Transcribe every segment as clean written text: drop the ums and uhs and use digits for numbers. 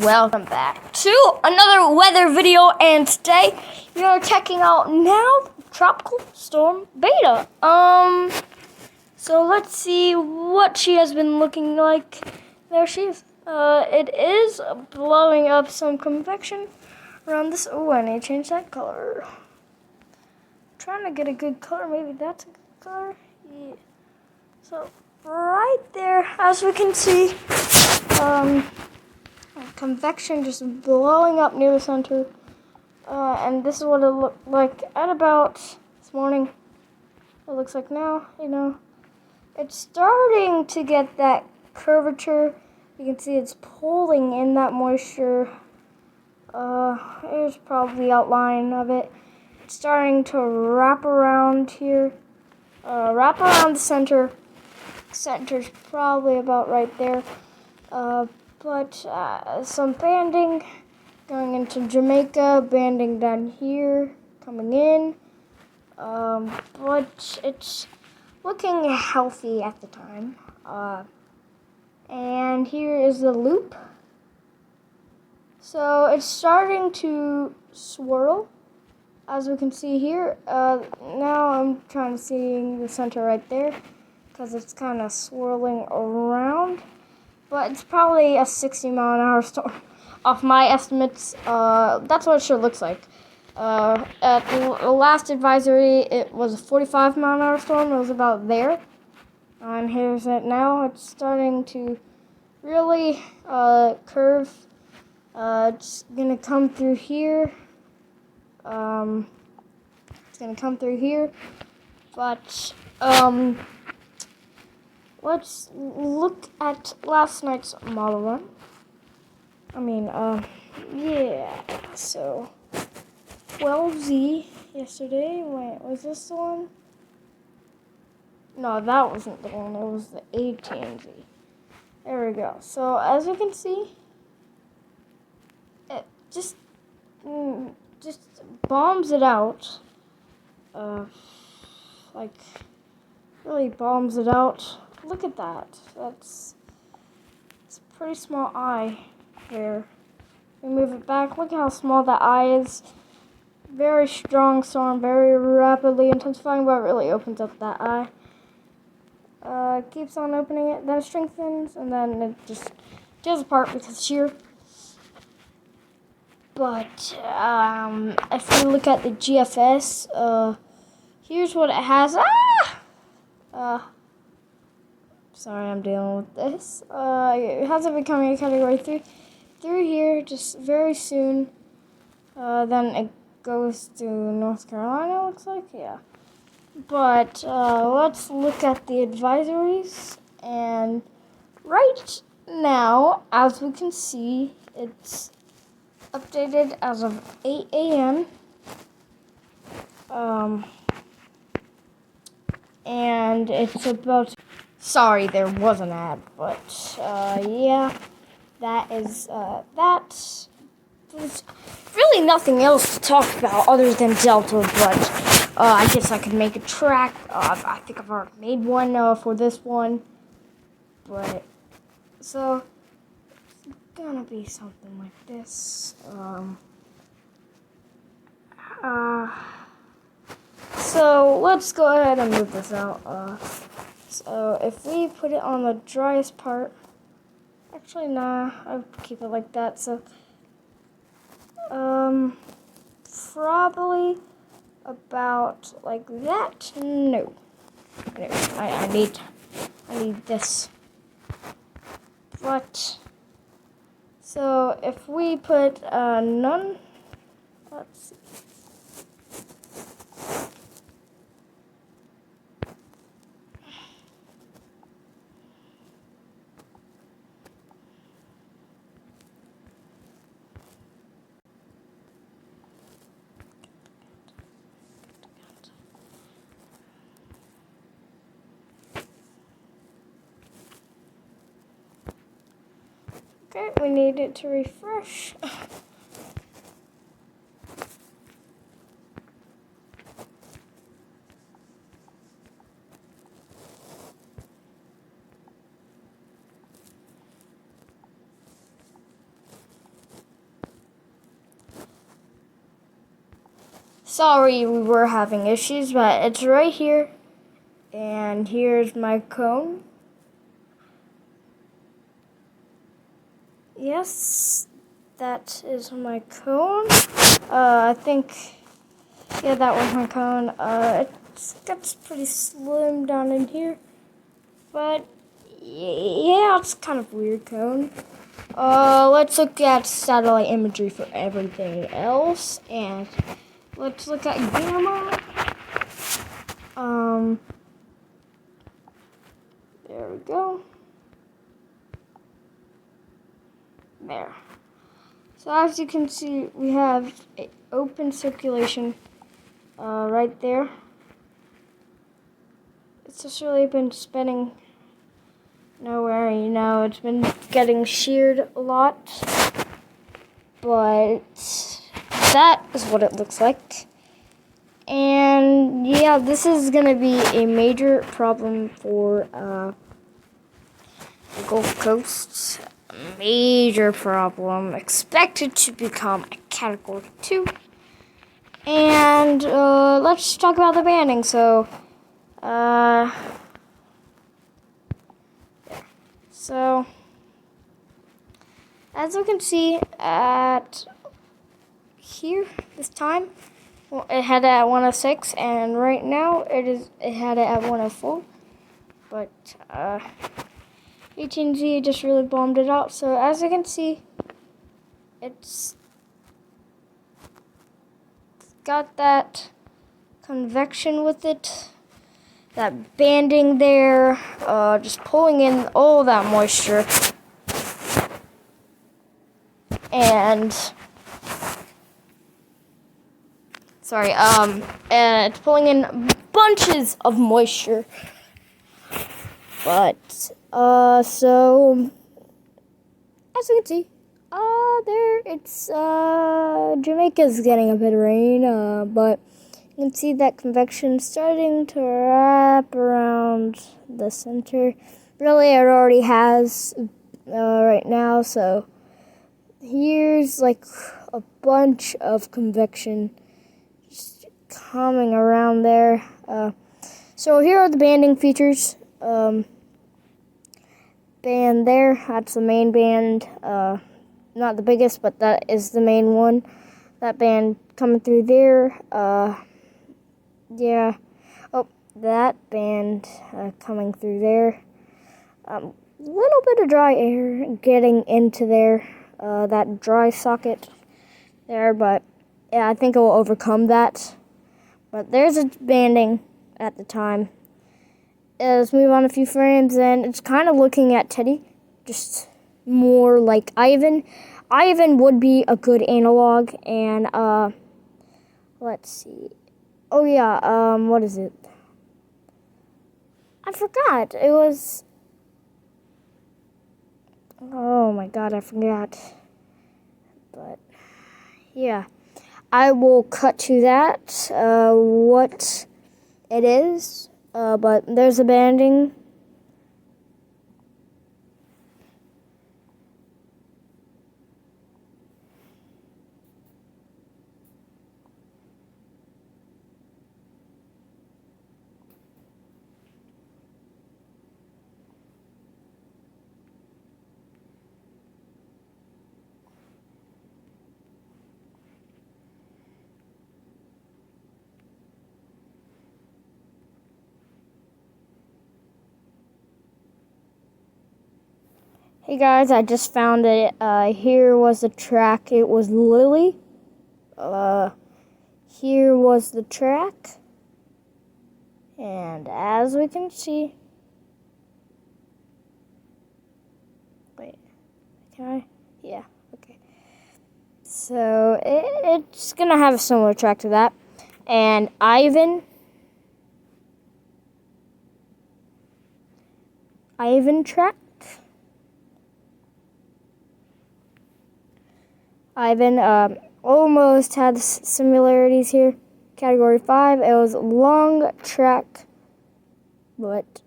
Welcome back to another weather video, and today we are checking out now Tropical Storm Beta. So let's see what she has been looking like. There she is. It is blowing up some convection around this. Oh, I need to change that color. Trying to get a good color. Maybe that's a good color. Yeah. So right there, as we can see, convection just blowing up near the center. And this is what it looked like at about this morning. It looks like now, it's starting to get that curvature. You can see it's pulling in that moisture. Here's probably the outline of it. It's starting to wrap around here. Wrap around the center. Center's probably about right there. But some banding going into Jamaica, banding down here, coming in. But it's looking healthy at the time. And here is the loop. So it's starting to swirl, as we can see here. Now I'm trying to see the center right there, because it's kind of swirling around. But it's probably a 60-mile-an-hour storm. Off my estimates, that's what it sure looks like. At the last advisory, it was a 45-mile-an-hour storm. It was about there. And here's it now. It's starting to really curve. It's going to come through here. But let's look at last night's model run. So 12Z yesterday. Wait, was this the one? No, that wasn't the one. It was the 18Z. There we go. So as you can see, it just bombs it out. Like really bombs it out. Look at that. It's a pretty small eye there. We move it back. Look how small that eye is. Very strong storm, very rapidly intensifying, but it really opens up that eye. Keeps on opening it, then it strengthens, and then it just tears apart because of shear. But if we look at the GFS, here's what it has. Sorry, I'm dealing with this. It has it becoming a category 3 through here, just very soon. Then it goes to North Carolina, looks like, yeah. But let's look at the advisories. And right now, as we can see, it's updated as of 8 a.m. And it's about... Sorry, there was an ad, but yeah, that is that. There's really nothing else to talk about other than Delta, but I guess I could make a track. I think I've already made one for this one, but so it's gonna be something like this. So let's go ahead and move this out. So if we put it on the driest part, actually nah, I'll keep it like that. So probably about like that. No, I need this. But so if we put none, let's see. Okay, we need it to refresh. Sorry, we were having issues, but it's right here. And here's my cone. Yes, that is my cone. I think, yeah, that was my cone. It's pretty slim down in here, but yeah, it's kind of weird cone. Let's look at satellite imagery for everything else, and let's look at gamma. There we go. There. So as you can see, we have an open circulation right there. It's just really been spinning nowhere, it's been getting sheared a lot. But that is what it looks like. And yeah, this is going to be a major problem for the Gulf Coast. A major problem, expected to become a Category 2. And let's talk about the banding. So, as you can see at here, this time, it had it at 106, and right now it had it at 104. But AT&T just really bombed it out. So as you can see, it's got that convection with it, that banding there, just pulling in all that moisture. And and it's pulling in bunches of moisture. But so as you can see, Jamaica's getting a bit of rain, but you can see that convection starting to wrap around the center. Really, it already has right now, so here's like a bunch of convection just coming around there. So here are the banding features. Band there, that's the main band. Not the biggest, but that is the main one. That band coming through there. Yeah. Oh, that band coming through there. Little bit of dry air getting into there. That dry socket there, but yeah, I think it will overcome that. But there's a banding at the time. Let's move on a few frames, and it's kind of looking at Teddy, just more like Ivan. Ivan would be a good analog, and let's see. Oh yeah, what is it? I forgot. It was. Oh my God, I forgot. But yeah, I will cut to that. What it is. But there's a banding. Hey guys, I just found it. Here was the track. It was Lily. Here was the track. And as we can see... Wait, can I? Yeah, okay. So it's gonna have a similar track to that. And Ivan track. Ivan almost had similarities here. Category 5, it was a long track, but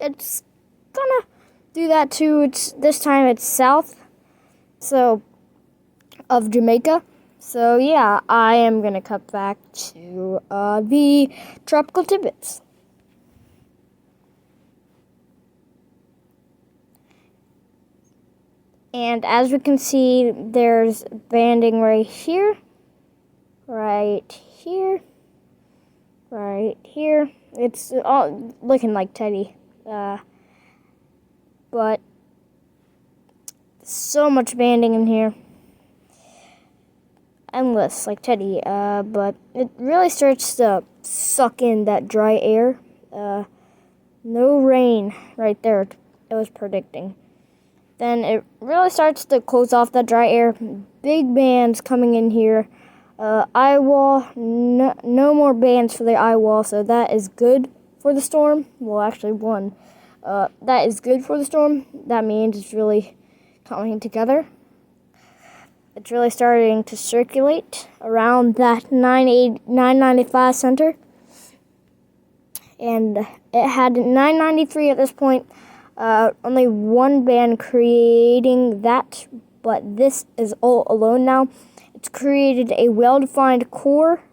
it's gonna do that too. This time it's south, so of Jamaica. So yeah, I am gonna cut back to the tropical tidbits. And as we can see, there's banding right here, right here, right here. It's all looking like Teddy, but so much banding in here. Endless, like Teddy, but it really starts to suck in that dry air. No rain right there, it was predicting. Then it really starts to close off that dry air. Big bands coming in here. Eye wall, no more bands for the eye wall, so that is good for the storm. Well, actually, one. That is good for the storm. That means it's really coming together. It's really starting to circulate around that 995 center. And it had 993 at this point. Only one band creating that, but this is all alone now. It's created a well-defined core.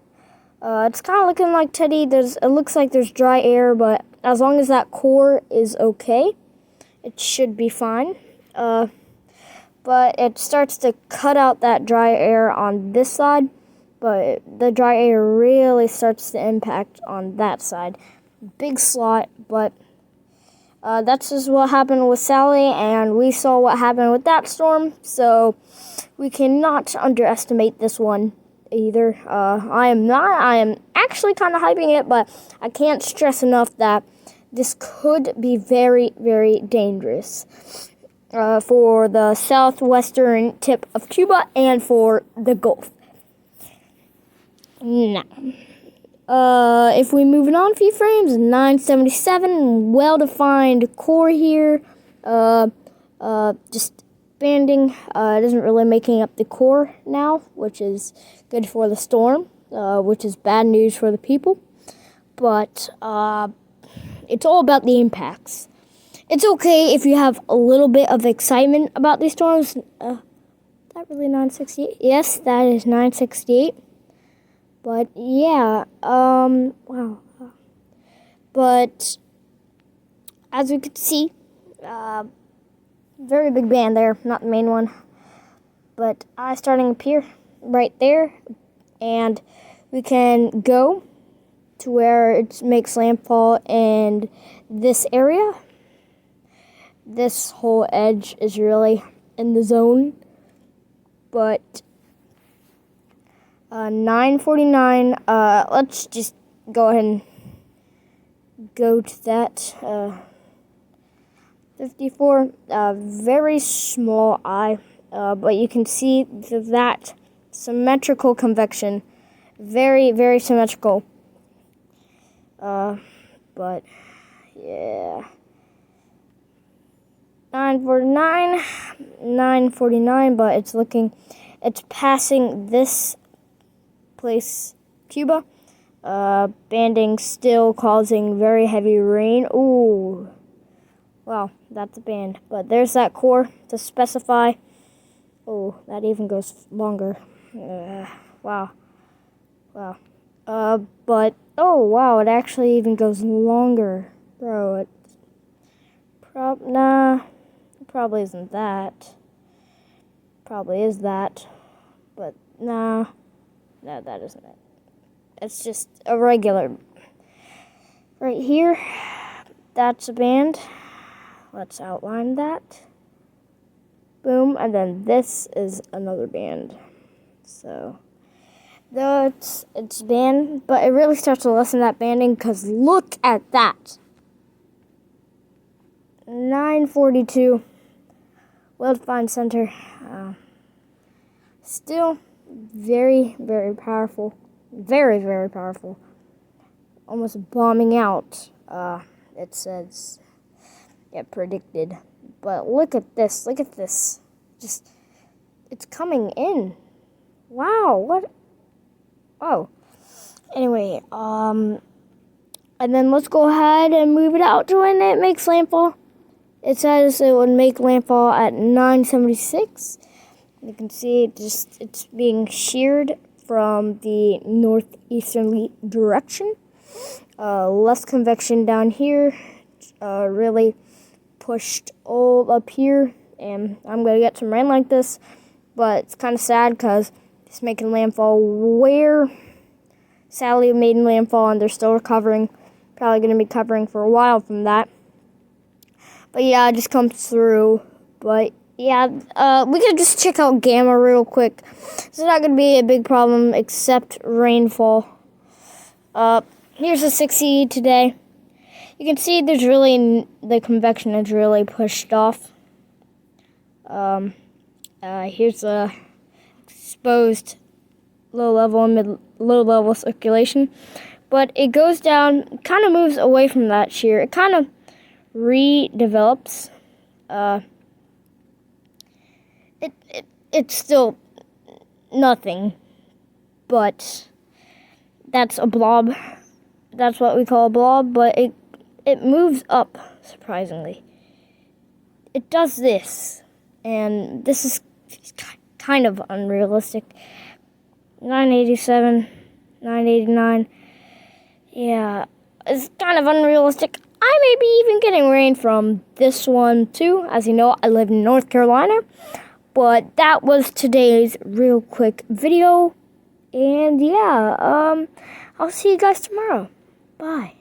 It's kind of looking like Teddy. It looks like there's dry air, but as long as that core is okay, it should be fine. But it starts to cut out that dry air on this side, but the dry air really starts to impact on that side. Big slot, but that's just what happened with Sally, and we saw what happened with that storm, so we cannot underestimate this one either. I am actually kind of hyping it, but I can't stress enough that this could be very, very dangerous for the southwestern tip of Cuba and for the Gulf. Now, if we move it on a few frames, 977, well-defined core here. Just banding. It isn't really making up the core now, which is good for the storm, which is bad news for the people. But it's all about the impacts. It's okay if you have a little bit of excitement about these storms. Is that really 968? Yes, that is 968. But yeah, wow. But as we could see, very big band there, not the main one. But eye starting to appear right there, and we can go to where it makes landfall in this area. This whole edge is really in the zone, but 949, let's just go ahead and go to that. 54, very small eye, but you can see that symmetrical convection, very, very symmetrical. But yeah, 949, but it's passing this place, Cuba. Banding still causing very heavy rain. Ooh, wow, that's a band. But there's that core to specify. Oh, that even goes longer. Wow. But oh wow, it actually even goes longer, bro. It probably isn't that. Probably is that, but nah. No, that isn't it. It's just a regular. Right here, that's a band. Let's outline that. Boom, and then this is another band. So, it's band, but it really starts to lessen that banding, because look at that. 942. Well-defined center. Still very, very powerful. Very, very powerful. Almost bombing out, it says. It predicted. But look at this. Look at this. Just, it's coming in. Wow, what? Oh. Anyway, and then let's go ahead and move it out to when it makes landfall. It says it would make landfall at 976. You can see it's being sheared from the northeasterly direction. Less convection down here, really pushed all up here, and I'm gonna get some rain like this, but it's kind of sad because it's making landfall where Sally made landfall, and they're still recovering. Probably gonna be covering for a while from that. But yeah, it just comes through. But yeah, we could just check out Gamma real quick. It's not gonna be a big problem except rainfall. Here's a 60 today. You can see there's really, the convection is really pushed off. Here's a exposed low level circulation. But it goes down, kind of moves away from that shear. It kind of redevelops. It's still nothing, but that's a blob. That's what we call a blob, but it moves up, surprisingly. It does this, and this is kind of unrealistic. 987, 989. Yeah, it's kind of unrealistic. I may be even getting rain from this one, too. As you know, I live in North Carolina. But that was today's real quick video. And yeah, I'll see you guys tomorrow. Bye.